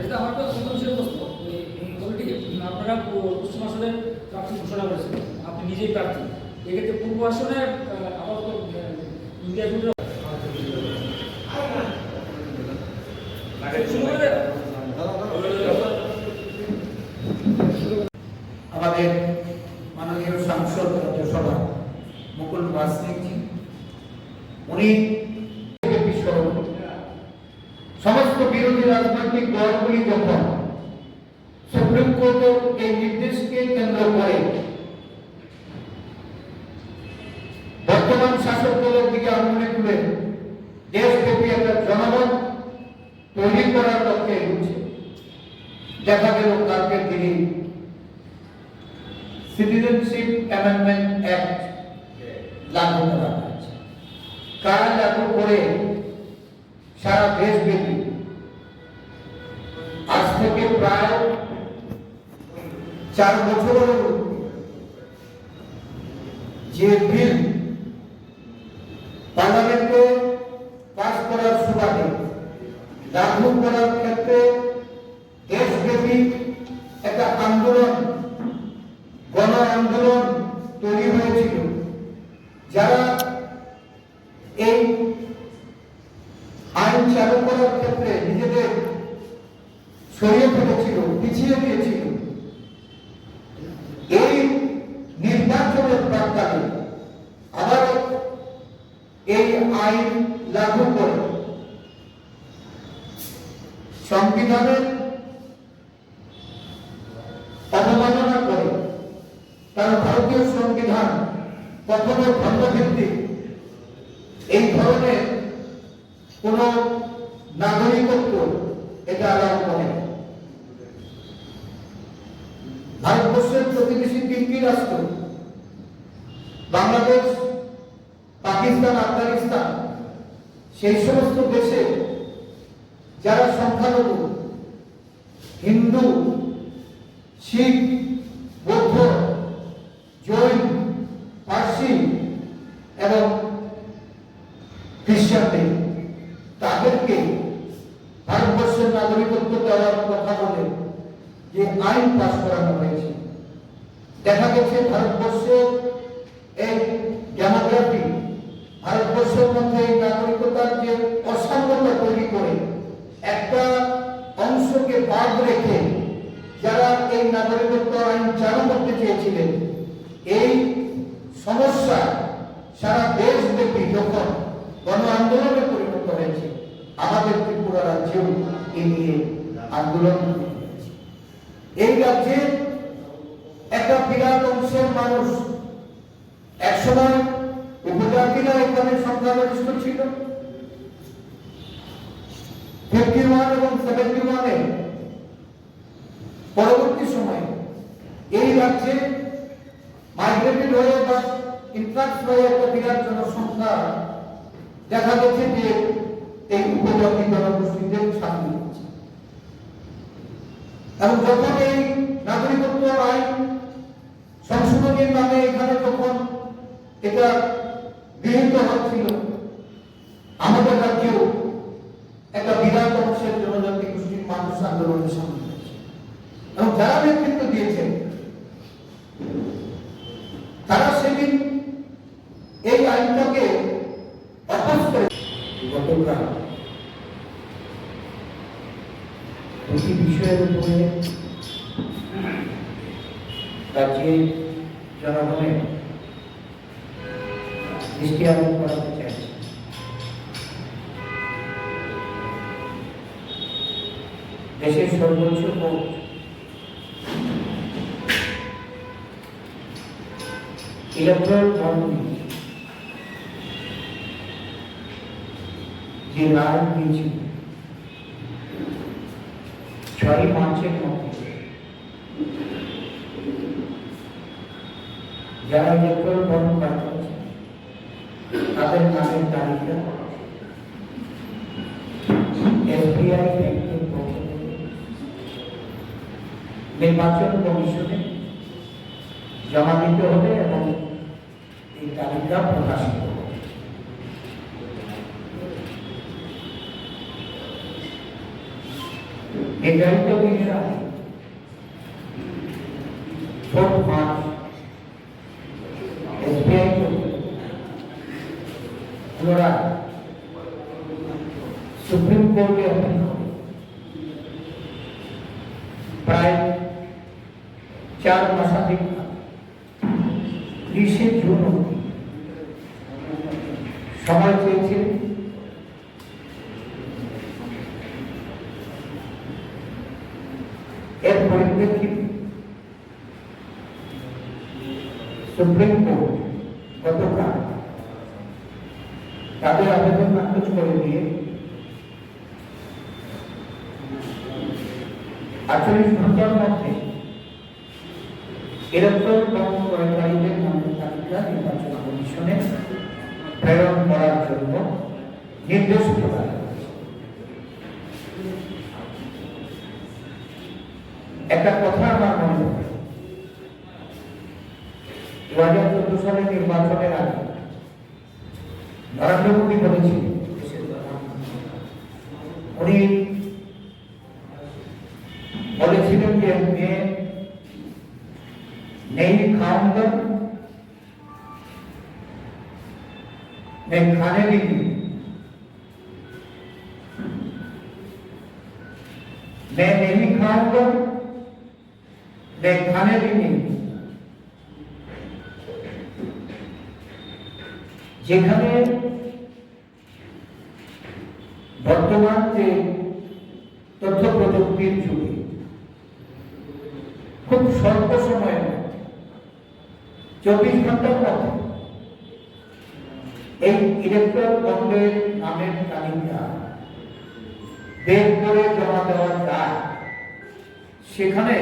এটা আমার তো সংবেদনশীল প্রশ্ন। কমিটি আপনারা পশ্চিম আসনের প্রার্থী ঘোষণা করেছেন, আপনি নিজেই প্রার্থী, এক্ষেত্রে পূর্ব আসনে আপাতত ইন্ডিয়া জুড়ে আমাদের মাননীয় সাংসদ রাজ্যসভা মুকুল বাসনিকজি, উনি সমস্ত বিরোধী রাজনৈতিক দলগুলি যখন সুপ্রিম কোর্টের এই নির্দেশকে কেন্দ্র করে বর্তমান শাসক দলের দিকে আঙুলে তুলে দেশব্যাপী একটা জনমত তৈরি করার লক্ষ্যে এগোচ্ছে, দেখা গেল কালকের দিনে সিটিজেনশিপ অ্যামেন্ডমেন্ট অ্যাক্ট লাগু করা হয়েছে। কারা লাগু করে সারা দেশব্যাপী আজ থেকে প্রায় 4 বছরের যে বিল পার্লামেন্টে পাস করার সুবাদে লাগু করার ক্ষেত্রে দেশব্যাপী একটা আন্দোলন, গণ আন্দোলন তৈরি হয়েছিল। যারা এই আইন চালু করার ক্ষেত্রে নিজেদের সরিয়ে ফেলেছিল, পিছিয়ে দিয়েছিল, এই নির্বাচনের প্রাক্কালে আবার এই আইন লাগু করে সংবিধানের অবমাননা করে, কারণ ভারতীয় সংবিধান কখনো ধর্মভিত্তিক এই ধরনের কোন নাগরিকত্ব এটা আলাপ করে। ভারতবর্ষের প্রতিবেশী 3টি রাষ্ট্র বাংলাদেশ, পাকিস্তান, আফগানিস্তান, সেই সমস্ত দেশে যারা সংখ্যালঘু হিন্দু, শিখ, বৌদ্ধ, জৈন, পার্সি এবং খ্রিস্টানদের, তাদেরকে ভারতবর্ষের নাগরিকত্ব দেওয়ার কথা বলে যে আইন পাস করানো হয়েছে, দেখা গেছে ভারতবর্ষের এই ডেমোগ্রাফি, ভারতবর্ষের মধ্যে এই নাগরিকতার যে অসাম্যতা তৈরি করে একটা অংশকে বাদ রেখে যারা এই নাগরিকত্ব আইন চালু করতে চেয়েছিলেন, এই সমস্যা সারা দেশব্যাপী যখন গণ আন্দোলনে পরিণত হয়েছে, আমাদের ত্রিপুরা রাজ্যেও এই নিয়ে আন্দোলন হয়েছে। এই রাজ্যে একটা বিরাট অংশের মানুষ, একসময় উপজাতিরা এখানে সংখ্যাগরিষ্ঠ ছিল, 51 এবং 71-এ পরবর্তী সময়ে এই রাজ্যে মাইগ্রেটেড হয়ে বা ইনফ্লাক্স হয়ে একটা বিরাট জনসংখ্যা দেখা গেছে যে এই উপজাতি জনগোষ্ঠীদের সামিল হচ্ছে। এবং যখন এই নাগরিকত্ব আইন সংশোধনের নামে এখানে যখন এটা গৃহীত হচ্ছিল, আমাদের রাজ্যেও একটা বিরাট অংশের জনজাতি গোষ্ঠীর মানুষ আন্দোলনের সামিল হয়েছে এবং যারা নেতৃত্ব দিয়েছেন তারা সেদিন এই আইনটাকে অপোজ করে। গতকাল প্রতি বিষয়ের উপরে রাজ্যের জনগণের দৃষ্টি আকর্ষণ করাতে চাইছে। দেশের সর্বোচ্চ কোর্ট ইলেকট্রাল বন্ড যে রায় দিয়েছিল 6 মার্চের মধ্যে যারা ইলেকট্রাল বন্ড পাঠিয়েছে তাদের নামের তালিকা এসবিআই ব্যাংকের পক্ষ থেকে নির্বাচন কমিশনে জমা দিতে হবে এবং এই তালিকা প্রকাশিত হবে। নির্ধারিত দিনের আগে 4 মার্চ SBI পুনরায় সুপ্রিম কোর্টে আপিল করে প্রায় 4 মাসাধিক 30 জুন অবধি সময় চেয়েছে। এর পরিপ্রেক্ষিতে সুপ্রিম কোর্ট গতকাল তাদের আবেদন নাকচ করে দিয়ে 48 ঘন্টার মধ্যে ইলেকট্রাল বন্ড ক্রয়কারীদের নামের তালিকা নির্বাচন কমিশনে প্রেরণ করার জন্য নির্দেশ প্রদান করেছে। একটা কথা আমার মনে পড়ে, 2014 সালে নির্বাচনের আগে নরেন্দ্র মোদী বলেছিলেন, উনি বলেছিলেন যে मैं नहीं खाऊंगा, मैं खाने भी नहीं, मैं नहीं खाऊंगा, मैं खाने भी नहीं। যেখানে বর্তমান যে তথ্য প্রযুক্তির যুগে খুব স্বল্প সময়ের মধ্যে 24 ঘন্টার মধ্যে এই ইলেকট্রাল বন্ডের নামের তালিকা বের করে জমা দেওয়া যায়, সেখানে